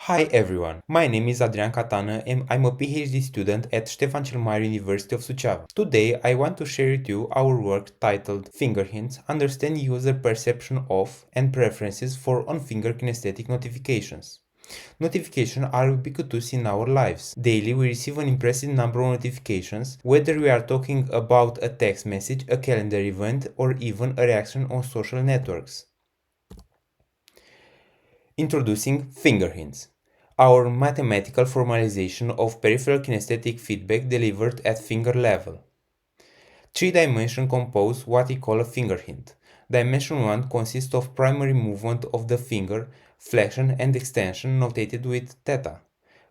Hi everyone, my name is Adrian Catana and I'm a PhD student at Ștefan cel Mare University of Suceava. Today I want to share with you our work titled Finger Hints: Understand User Perception of and Preferences for On-Finger Kinesthetic Notifications. Notifications are ubiquitous in our lives. Daily we receive an impressive number of notifications, whether we are talking about a text message, a calendar event, or even a reaction on social networks. Introducing finger hints, our mathematical formalization of peripheral kinesthetic feedback delivered at finger level. Three dimensions compose what we call a finger hint. Dimension 1 consists of primary movement of the finger, flexion and extension notated with theta.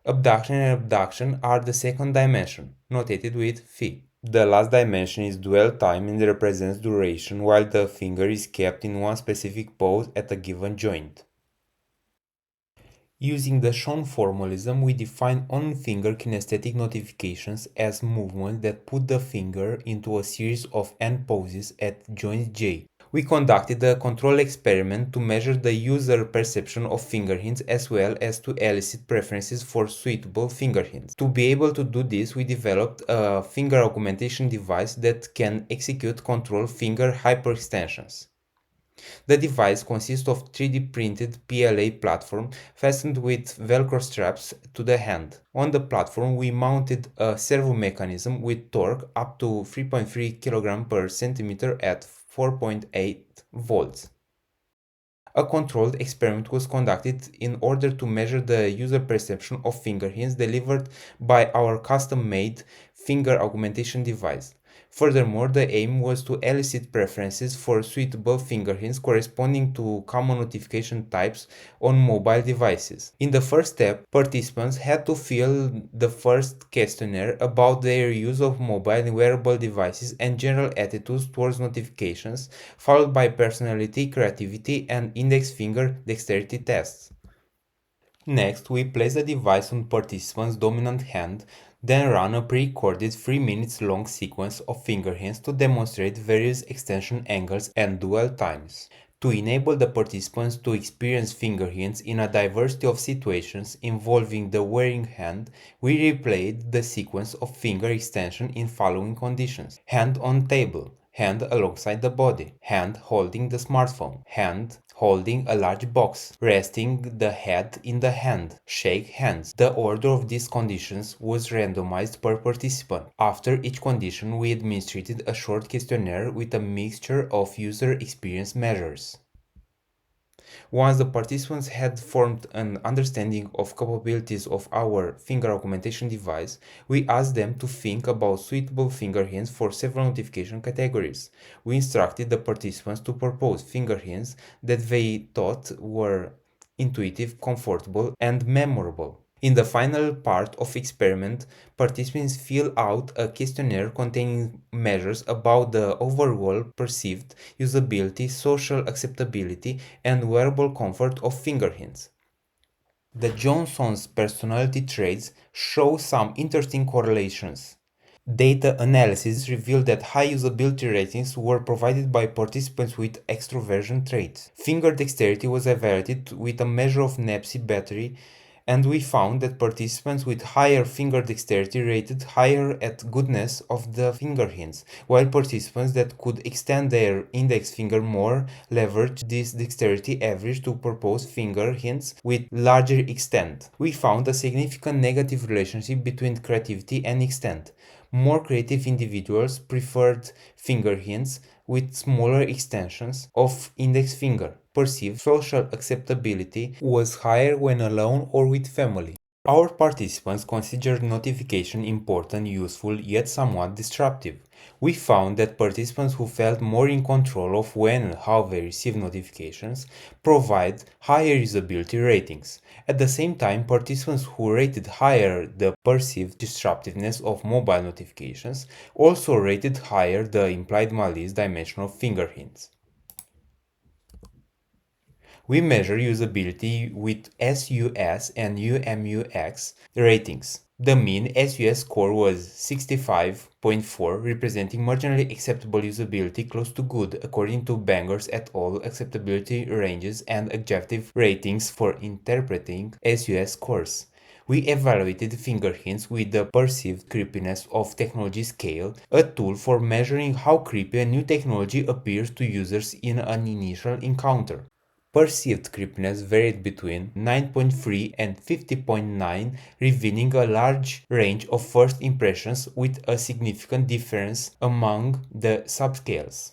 Abduction and abduction are the second dimension, notated with phi. The last dimension is dwell time and represents duration while the finger is kept in one specific pose at a given joint. Using the shown formalism, we define on-finger kinesthetic notifications as movements that put the finger into a series of n poses at joint J. We conducted a control experiment to measure the user perception of finger hints as well as to elicit preferences for suitable finger hints. To be able to do this, we developed a finger augmentation device that can execute control finger hyperextensions. The device consists of 3D printed PLA platform fastened with Velcro straps to the hand. On the platform we mounted a servo mechanism with torque up to 3.3 kg per centimeter at 4.8 volts. A controlled experiment was conducted in order to measure the user perception of finger hints delivered by our custom-made finger augmentation device. Furthermore, the aim was to elicit preferences for suitable finger hints corresponding to common notification types on mobile devices. In the first step, participants had to fill the first questionnaire about their use of mobile and wearable devices and general attitudes towards notifications, followed by personality, creativity, and index finger dexterity tests. Next, we place the device on participant's dominant hand, then run a pre-recorded 3 minutes long sequence of finger hints to demonstrate various extension angles and dwell times. To enable the participants to experience finger hints in a diversity of situations involving the wearing hand, we replayed the sequence of finger extension in following conditions: hand on table, hand alongside the body, hand holding the smartphone, hand holding a large box, resting the head in the hand, shake hands. The order of these conditions was randomized per participant. After each condition, we administered a short questionnaire with a mixture of user experience measures. Once the participants had formed an understanding of capabilities of our finger augmentation device, we asked them to think about suitable finger hints for several notification categories. We instructed the participants to propose finger hints that they thought were intuitive, comfortable, and memorable. In the final part of experiment, participants fill out a questionnaire containing measures about the overall perceived usability, social acceptability, and wearable comfort of finger hints. The Johnson's personality traits show some interesting correlations. Data analysis revealed that high usability ratings were provided by participants with extroversion traits. Finger dexterity was evaluated with a measure of NEPSI battery, and we found that participants with higher finger dexterity rated higher at goodness of the finger hints, while participants that could extend their index finger more leveraged this dexterity average to propose finger hints with larger extent. We found a significant negative relationship between creativity and extent. More creative individuals preferred finger hints with smaller extensions of index finger. Perceived social acceptability was higher when alone or with family. Our participants considered notification important, useful, yet somewhat disruptive. We found that participants who felt more in control of when and how they receive notifications provide higher usability ratings. At the same time, participants who rated higher the perceived disruptiveness of mobile notifications also rated higher the implied malice dimension of finger hints. We measure usability with SUS and UMUX ratings. The mean SUS score was 65.4, representing marginally acceptable usability close to good, according to Bangers et al. Acceptability ranges and objective ratings for interpreting SUS scores. We evaluated finger hints with the perceived creepiness of technology scale, a tool for measuring how creepy a new technology appears to users in an initial encounter. Perceived creepiness varied between 9.3 and 50.9, revealing a large range of first impressions with a significant difference among the subscales.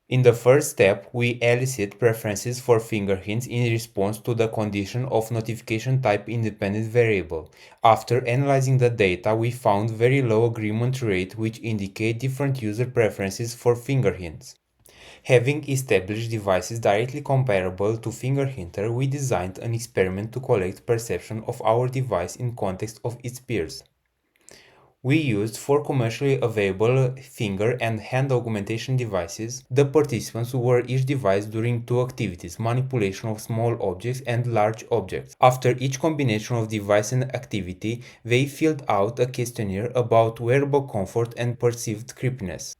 In the first step, we elicit preferences for finger hints in response to the condition of notification type independent variable. After analyzing the data, we found very low agreement rate which indicate different user preferences for finger hints. Having established devices directly comparable to FingerHinter, we designed an experiment to collect perception of our device in context of its peers. We used 4 commercially available finger and hand augmentation devices. The participants wore each device during 2 activities: manipulation of small objects and large objects. After each combination of device and activity, they filled out a questionnaire about wearable comfort and perceived creepiness.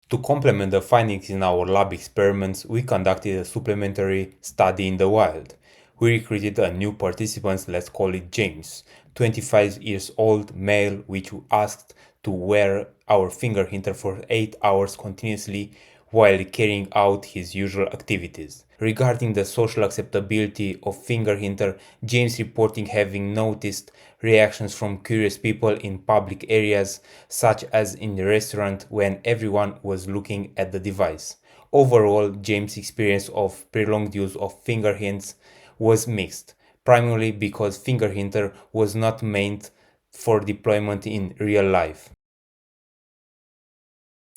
To complement the findings in our lab experiments, we conducted a supplementary study in the wild. We recruited a new participant, let's call it James, 25 years old, male, which we asked to wear our finger hinter for 8 hours continuously while carrying out his usual activities. Regarding the social acceptability of finger hinter, James reporting having noticed reactions from curious people in public areas, such as in the restaurant when everyone was looking at the device. Overall, James' experience of prolonged use of finger hints was mixed, primarily because finger hinter was not meant for deployment in real life.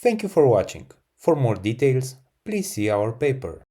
Thank you for watching. For more details, please see our paper.